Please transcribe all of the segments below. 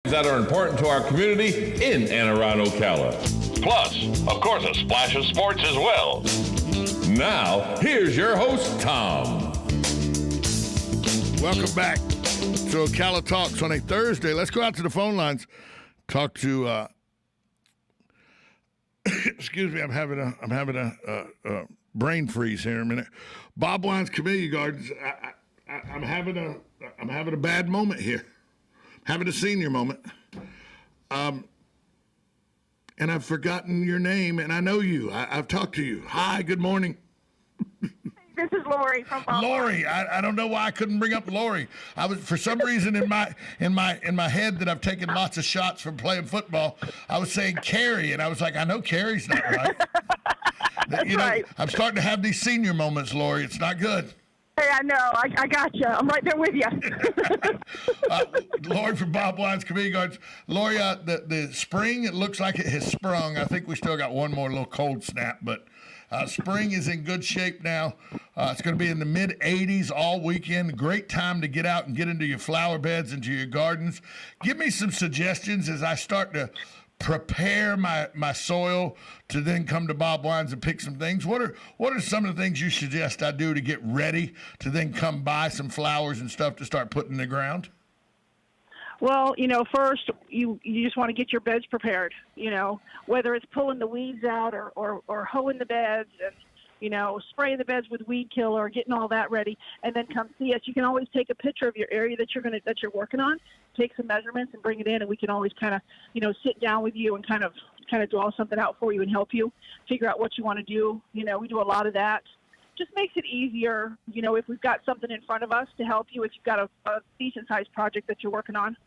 that are important to our community in and around Ocala. Plus, of course, a splash of sports as well. Now, here's your host, Tom. Welcome back to Ocala Talks on a Thursday. Let's go out to the phone lines. Talk to. Excuse me, I'm having a brain freeze here in a minute. Bob Wine's Camellia Gardens. I'm having a bad moment here. Having a senior moment. And I've forgotten your name, and I know you. I've talked to you. Hi, good morning. This is Lori from Bob. Lori, I don't know why I couldn't bring up Lori. I was, for some reason in my head that I've taken lots of shots from playing football, I was saying Carrie, and I was like, I know Carrie's not right. That's right. I'm starting to have these senior moments, Lori. It's not good. Hey, I know. I got you. I'm right there with you. Lori from Bob Wine's Camellia Gardens. Lori, the spring, it looks like it has sprung. I think we still got one more little cold snap, but spring is in good shape now. It's going to be in the mid-80s all weekend. Great time to get out and get into your flower beds, into your gardens. Give me some suggestions as I start to prepare my soil to then come to Bob Wines and pick some things. What are some of the things you suggest I do to get ready to then come buy some flowers and stuff to start putting in the ground? Well, first you just want to get your beds prepared, whether it's pulling the weeds out or hoeing the beds and, spraying the beds with weed killer or getting all that ready, and then come see us. You can always take a picture of your area that you're working on, take some measurements and bring it in, and we can always kind of, sit down with you and kind of draw something out for you and help you figure out what you want to do. We do a lot of that. Just makes it easier, if we've got something in front of us to help you, if you've got a decent-sized project that you're working on.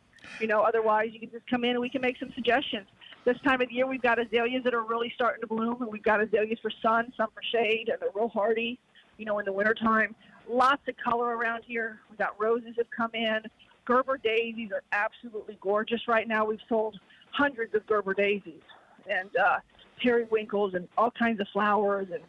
Otherwise you can just come in and we can make some suggestions. This time of the year, we've got azaleas that are really starting to bloom, and we've got azaleas for sun, some for shade, and they're real hardy, in the wintertime. Lots of color around here. We've got roses have come in. Gerber daisies are absolutely gorgeous right now. We've sold hundreds of Gerber daisies and periwinkles and all kinds of flowers and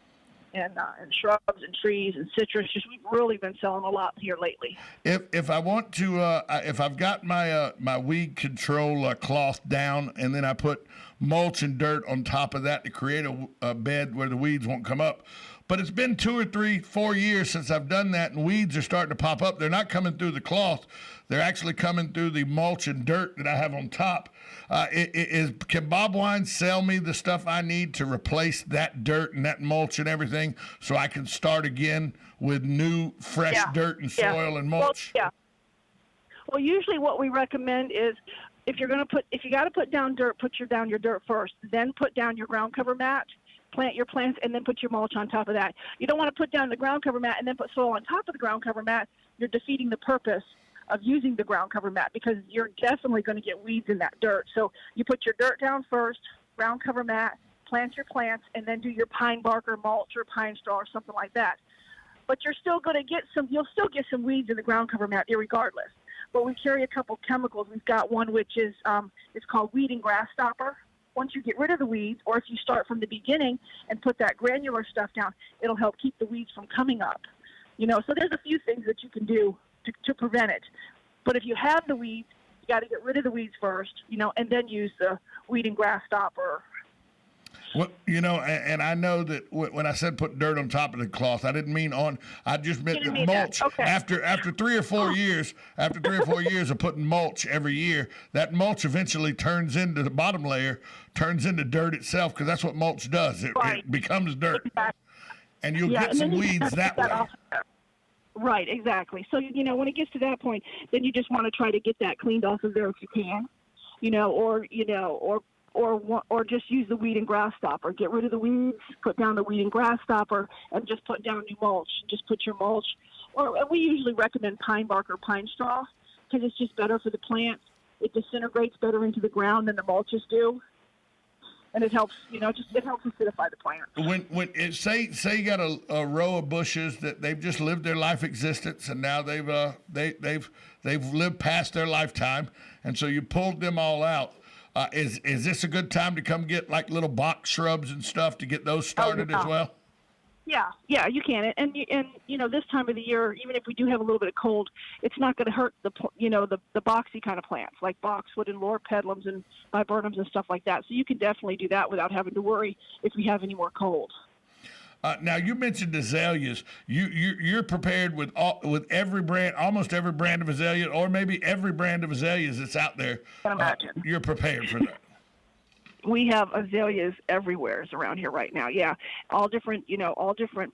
shrubs and trees and citrus. Just we've really been selling a lot here lately. If I want to, if I've got my weed control cloth down, and then I put mulch and dirt on top of that to create a bed where the weeds won't come up. But it's been 2 or 3, 4 years since I've done that, and weeds are starting to pop up. They're not coming through the cloth. They're actually coming through the mulch and dirt that I have on top. Can Bob Wine sell me the stuff I need to replace that dirt and that mulch and everything so I can start again with new, fresh dirt and soil and mulch? Well, Well, usually what we recommend is if you got to put down dirt, put down your dirt first, then put down your ground cover mat. Plant your plants, and then put your mulch on top of that. You don't want to put down the ground cover mat and then put soil on top of the ground cover mat. You're defeating the purpose of using the ground cover mat because you're definitely going to get weeds in that dirt. So you put your dirt down first, ground cover mat, plant your plants, and then do your pine bark or mulch or pine straw or something like that. But you'll still get some weeds in the ground cover mat irregardless. But we carry a couple chemicals. We've got one which is it's called weed and grass stopper. Once you get rid of the weeds, or if you start from the beginning and put that granular stuff down, it'll help keep the weeds from coming up. So there's a few things that you can do to prevent it. But if you have the weeds, you got to get rid of the weeds first, and then use the weed and grass stopper. Well, and I know that when I said put dirt on top of the cloth, I didn't mean on. I just meant that mulch. Okay. After 3 or 4 years, of putting mulch every year, that mulch eventually turns into the bottom layer, turns into dirt itself, because that's what mulch does. It becomes dirt, exactly. And you'll get some weeds that way. Right, exactly. So when it gets to that point, then you just want to try to get that cleaned off of there if you can, or just use the weed and grass stopper. Get rid of the weeds, put down the weed and grass stopper, and just put down new mulch. Just put your mulch. Or we usually recommend pine bark or pine straw because it's just better for the plants. It disintegrates better into the ground than the mulches do, and it helps. It helps acidify the plant. When say you got a row of bushes that they've just lived their life existence, and now they've lived past their lifetime, and so you pulled them all out. Is this a good time to come get like little box shrubs and stuff to get those started as well? Yeah, you can. And this time of the year, even if we do have a little bit of cold, it's not going to hurt the boxy kind of plants like boxwood and loropetalums and viburnums and stuff like that. So you can definitely do that without having to worry if we have any more cold. Now you mentioned azaleas. You're prepared with every brand, almost every brand of azalea, or maybe every brand of azaleas that's out there. I can imagine. You're prepared for that. We have azaleas everywhere around here right now. Yeah, all different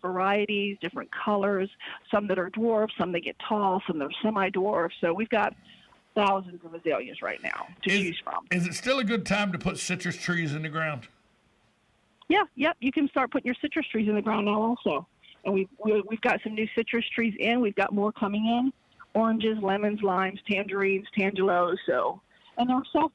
varieties, different colors. Some that are dwarfs, some that get tall, some that are semi-dwarf. So we've got thousands of azaleas right now to choose from. Is it still a good time to put citrus trees in the ground? Yeah, yep. You can start putting your citrus trees in the ground now also. And we've got some new citrus trees in. We've got more coming in. Oranges, lemons, limes, tangerines, tangelos. And most of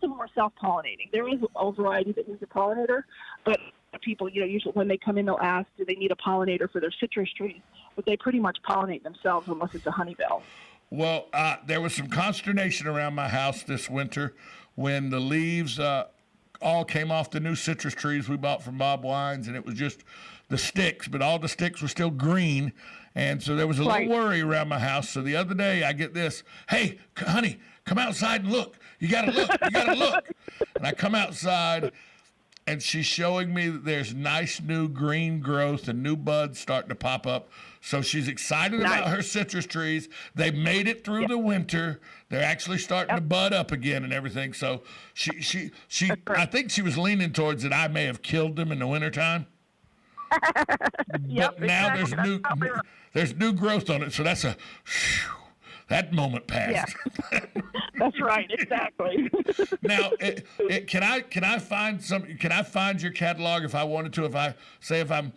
them are self-pollinating. There is a variety that needs a pollinator, but people, usually when they come in, they'll ask, do they need a pollinator for their citrus trees? But they pretty much pollinate themselves unless it's a honeybell. Well, there was some consternation around my house this winter when the leaves all came off the new citrus trees we bought from Bob Wines, and it was just the sticks, but all the sticks were still green. And so there was a little worry around my house. So the other day I get this, hey, honey, come outside and look. You got to look. You got to look. And I come outside, and she's showing me that there's nice new green growth and new buds starting to pop up. So she's excited about her citrus trees. They made it through the winter. They're actually starting to bud up again and everything. So she I think she was leaning towards that I may have killed them in the wintertime. But now there's new growth on it. So that's that moment passed. Yeah. That's right, exactly. Now, can I find your catalog if I wanted to? If I'm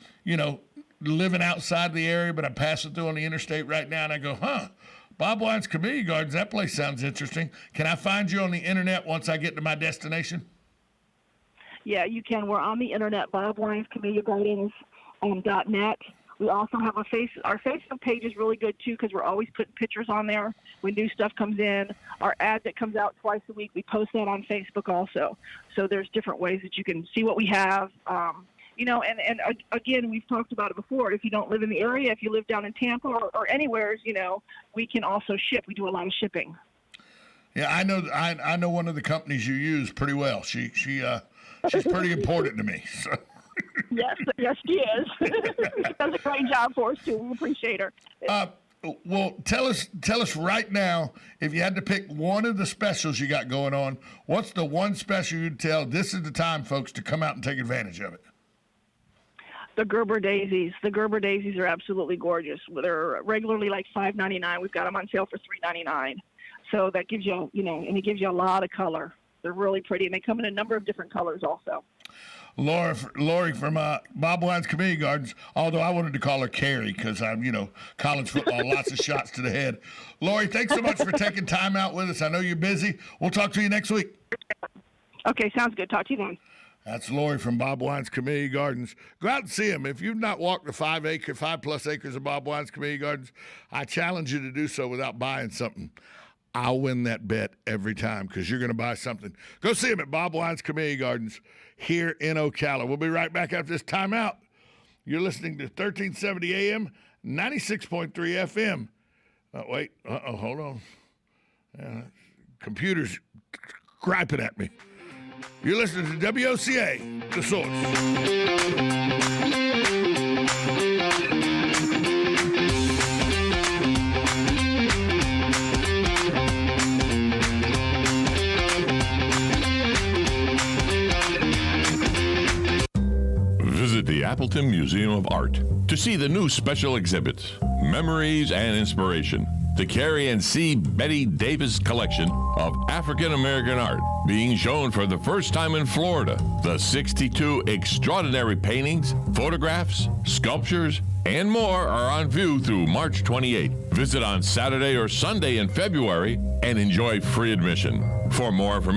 living outside the area, but I'm passing through on the interstate right now, and I go, Bob Wine's Community Gardens. That place sounds interesting. Can I find you on the internet once I get to my destination? Yeah, you can. We're on the internet, bobwinescommunitygardens.net. We also have our Facebook page is really good, too, because we're always putting pictures on there when new stuff comes in. Our ad that comes out twice a week, we post that on Facebook also. So there's different ways that you can see what we have. And again, we've talked about it before. If you don't live in the area, if you live down in Tampa or anywhere, we can also ship. We do a lot of shipping. Yeah, I know one of the companies you use pretty well. She's pretty important to me. So. Yes, she is. She does a great job for us, too. We appreciate her. Well, tell us right now, if you had to pick one of the specials you got going on, what's the one special you'd tell this is the time, folks, to come out and take advantage of it? The Gerber daisies. The Gerber daisies are absolutely gorgeous. They're regularly like $5.99. We've got them on sale for $3.99. So that gives you, and it gives you a lot of color. They're really pretty, and they come in a number of different colors also. Lori from Bob Wine's Community Gardens, although I wanted to call her Carrie because I'm, college football, lots of shots to the head. Lori, thanks so much for taking time out with us. I know you're busy. We'll talk to you next week. Okay, sounds good. Talk to you then. That's Lori from Bob Wine's Community Gardens. Go out and see him. If you've not walked the 5+ acres of Bob Wine's Community Gardens, I challenge you to do so without buying something. I'll win that bet every time because you're going to buy something. Go see him at Bob Wine's Community Gardens here in Ocala. We'll be right back after this timeout. You're listening to 1370 AM, 96.3 FM. Wait, hold on. Computer's griping at me. You're listening to WOCA, The Source. Visit the Appleton Museum of Art to see the new special exhibits, Memories and Inspiration, the Carrie and C. Betty Davis collection of African American art being shown for the first time in Florida. The 62 extraordinary paintings, photographs, sculptures, and more are on view through March 28. Visit on Saturday or Sunday in February and enjoy free admission. For more information,